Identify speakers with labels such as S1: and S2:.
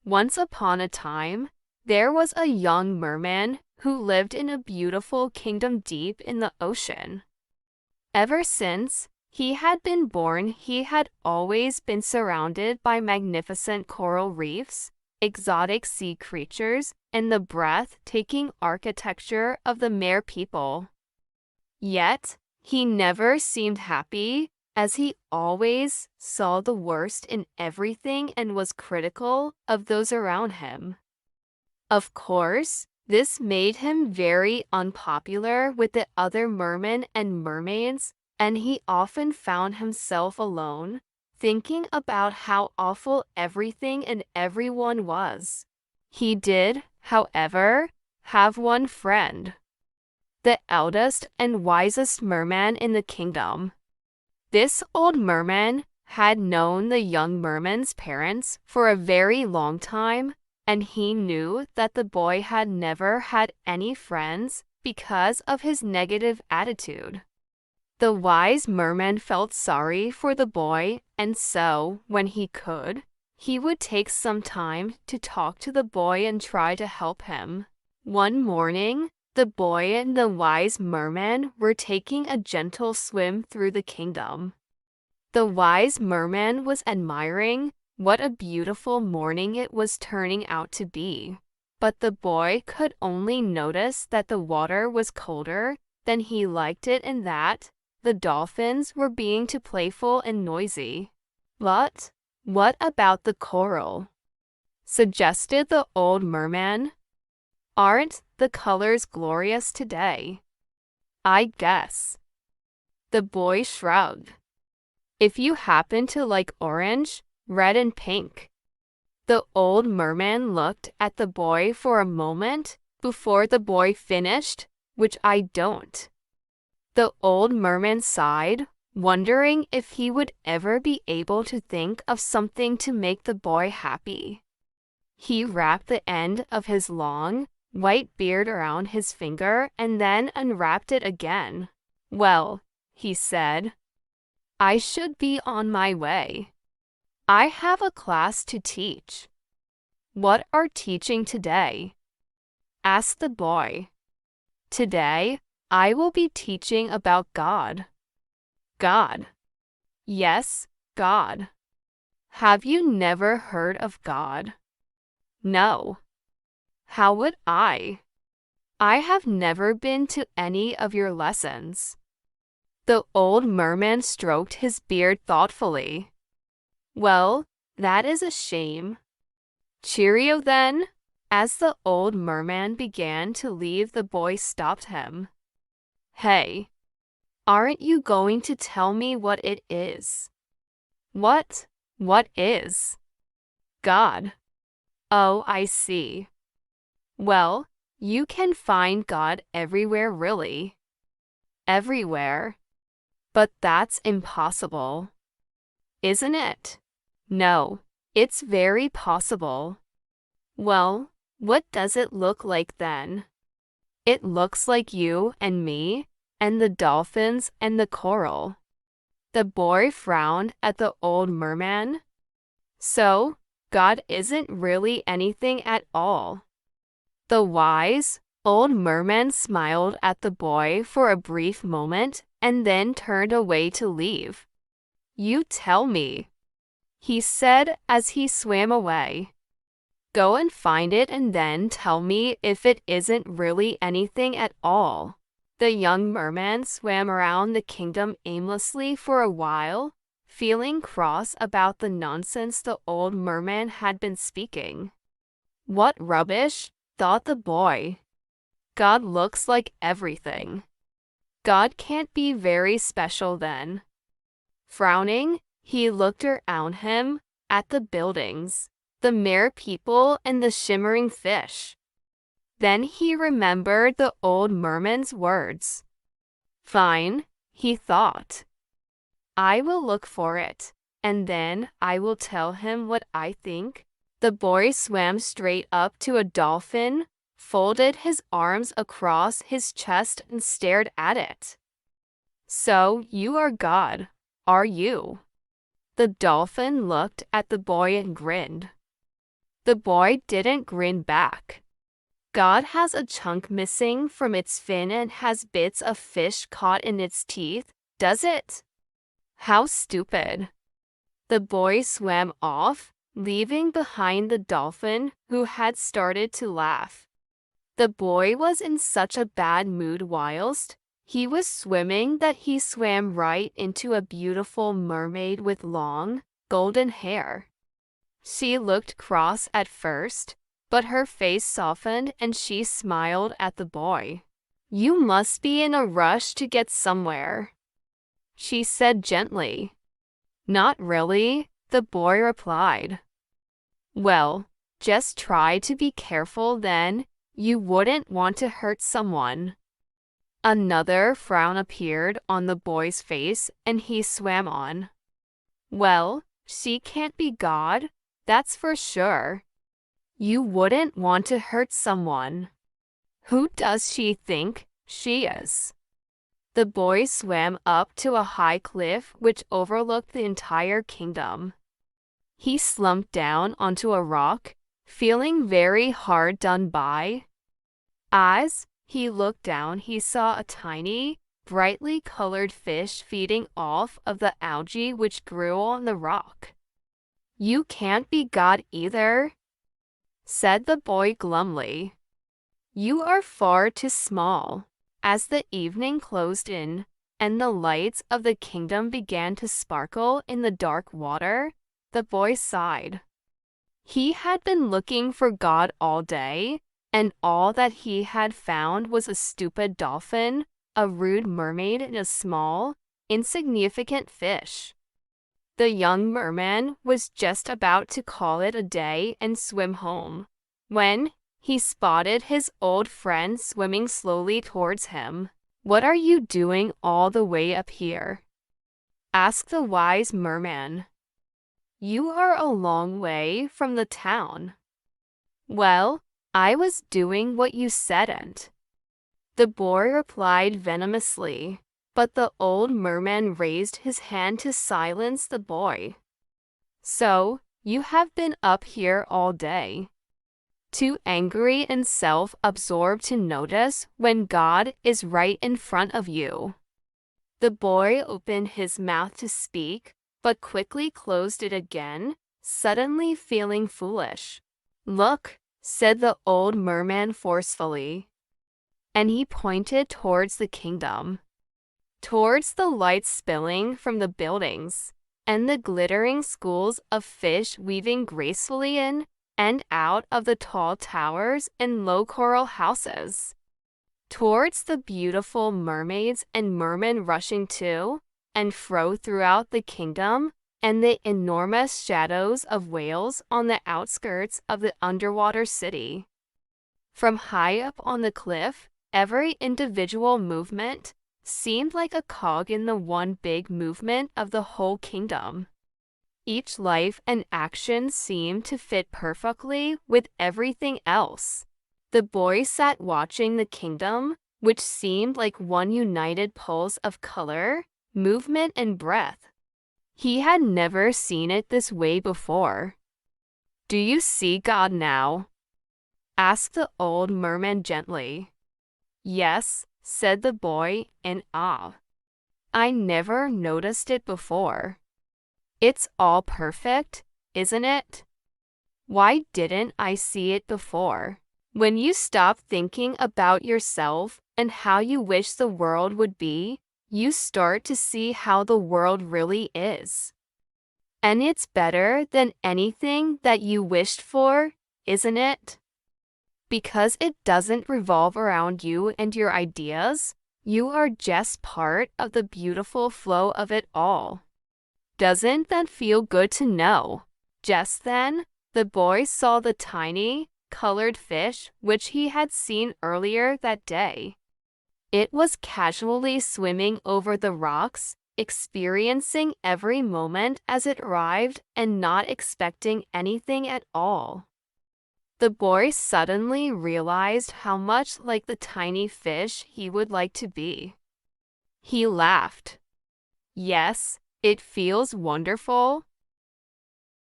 S1: Once upon a time, there was a young merman who lived in a beautiful kingdom deep in the ocean. Ever since he had been born, he had always been surrounded by magnificent coral reefs, exotic sea creatures, and the breathtaking architecture of the Mer people. Yet, he never seemed happy, as he always saw the worst in everything and was critical of those around him. Of course, this made him very unpopular with the other mermen and mermaids, and he often found himself alone, thinking about how awful everything and everyone was. He did, however, have one friend, the eldest and wisest merman in the kingdom. This old merman had known the young merman's parents for a very long time, and he knew that the boy had never had any friends because of his negative attitude. The wise merman felt sorry for the boy, and so, when he could, he would take some time to talk to the boy and try to help him. One morning, the boy and the wise merman were taking a gentle swim through the kingdom. The wise merman was admiring what a beautiful morning it was turning out to be, but the boy could only notice that the water was colder than he liked it and that the dolphins were being too playful and noisy. "But what about the coral?" suggested the old merman. "Aren't the colors glorious today?" "I guess." The boy shrugged. "If you happen to like orange, red and pink." The old merman looked at the boy for a moment before the boy finished, "Which I don't." The old merman sighed, wondering if he would ever be able to think of something to make the boy happy. He wrapped the end of his long, white beard around his finger and then unwrapped it again. "Well," he said, "I should be on my way. I have a class to teach." "What are teaching today?" asked the boy. "Today, I will be teaching about God." "God?" "Yes, God." "Have you never heard of God?" "No." "How would I? I have never been to any of your lessons." The old merman stroked his beard thoughtfully. "Well, that is a shame. Cheerio then." As the old merman began to leave, the boy stopped him. "Hey, aren't you going to tell me what it is?" What is?" "God." "Oh, I see. Well, you can find God everywhere, really." "Everywhere? But that's impossible." "Isn't it?" "No, it's very possible." "Well, what does it look like then?" "It looks like you and me, and the dolphins and the coral." The boy frowned at the old merman. "So, God isn't really anything at all." The wise, old merman smiled at the boy for a brief moment and then turned away to leave. "You tell me," he said as he swam away. "Go and find it and then tell me if it isn't really anything at all." The young merman swam around the kingdom aimlessly for a while, feeling cross about the nonsense the old merman had been speaking. "What rubbish," thought the boy. "God looks like everything. God can't be very special then." Frowning, he looked around him at the buildings, the Mer people and the shimmering fish. Then he remembered the old merman's words. "Fine," he thought. "I will look for it, and then I will tell him what I think." The boy swam straight up to a dolphin, folded his arms across his chest and stared at it. "So you are God, are you?" The dolphin looked at the boy and grinned. The boy didn't grin back. God has a chunk missing from its fin and has bits of fish caught in its teeth, does it? How stupid. The boy swam off, leaving behind the dolphin, who had started to laugh. The boy was in such a bad mood whilst he was swimming that he swam right into a beautiful mermaid with long, golden hair. She looked cross at first, but her face softened and she smiled at the boy. "You must be in a rush to get somewhere," she said gently. "Not really," the boy replied. "Well, just try to be careful then. You wouldn't want to hurt someone." Another frown appeared on the boy's face and he swam on. "Well, she can't be God, that's for sure. You wouldn't want to hurt someone. Who does she think she is?" The boy swam up to a high cliff which overlooked the entire kingdom. He slumped down onto a rock, feeling very hard done by. As he looked down, he saw a tiny, brightly colored fish feeding off of the algae which grew on the rock. "You can't be God either," said the boy glumly. "You are far too small." As the evening closed in, and the lights of the kingdom began to sparkle in the dark water, the boy sighed. He had been looking for God all day, and all that he had found was a stupid dolphin, a rude mermaid, and a small, insignificant fish. The young merman was just about to call it a day and swim home, when he spotted his old friend swimming slowly towards him. "What are you doing all the way up here?" asked the wise merman. "You are a long way from the town." "Well, I was doing what you saidn't," the boy replied venomously, but the old merman raised his hand to silence the boy. "So, you have been up here all day, too angry and self-absorbed to notice when God is right in front of you." The boy opened his mouth to speak, but quickly closed it again, suddenly feeling foolish. "Look," said the old merman forcefully, and he pointed towards the kingdom, towards the lights spilling from the buildings, and the glittering schools of fish weaving gracefully in and out of the tall towers and low coral houses, towards the beautiful mermaids and mermen rushing to and fro throughout the kingdom, and the enormous shadows of whales on the outskirts of the underwater city. From high up on the cliff, every individual movement seemed like a cog in the one big movement of the whole kingdom. Each life and action seemed to fit perfectly with everything else. The boy sat watching the kingdom, which seemed like one united pulse of color, movement, and breath. He had never seen it this way before. "Do you see God now?" asked the old merman gently. "Yes," said the boy in awe. "I never noticed it before. It's all perfect, isn't it? Why didn't I see it before?" When you stop thinking about yourself and how you wish the world would be, you start to see how the world really is. And it's better than anything that you wished for, isn't it? Because it doesn't revolve around you and your ideas, you are just part of the beautiful flow of it all. Doesn't that feel good to know? Just then, the boy saw the tiny, colored fish which he had seen earlier that day. It was casually swimming over the rocks, experiencing every moment as it arrived and not expecting anything at all. The boy suddenly realized how much like the tiny fish he would like to be. He laughed. "Yes, it feels wonderful,"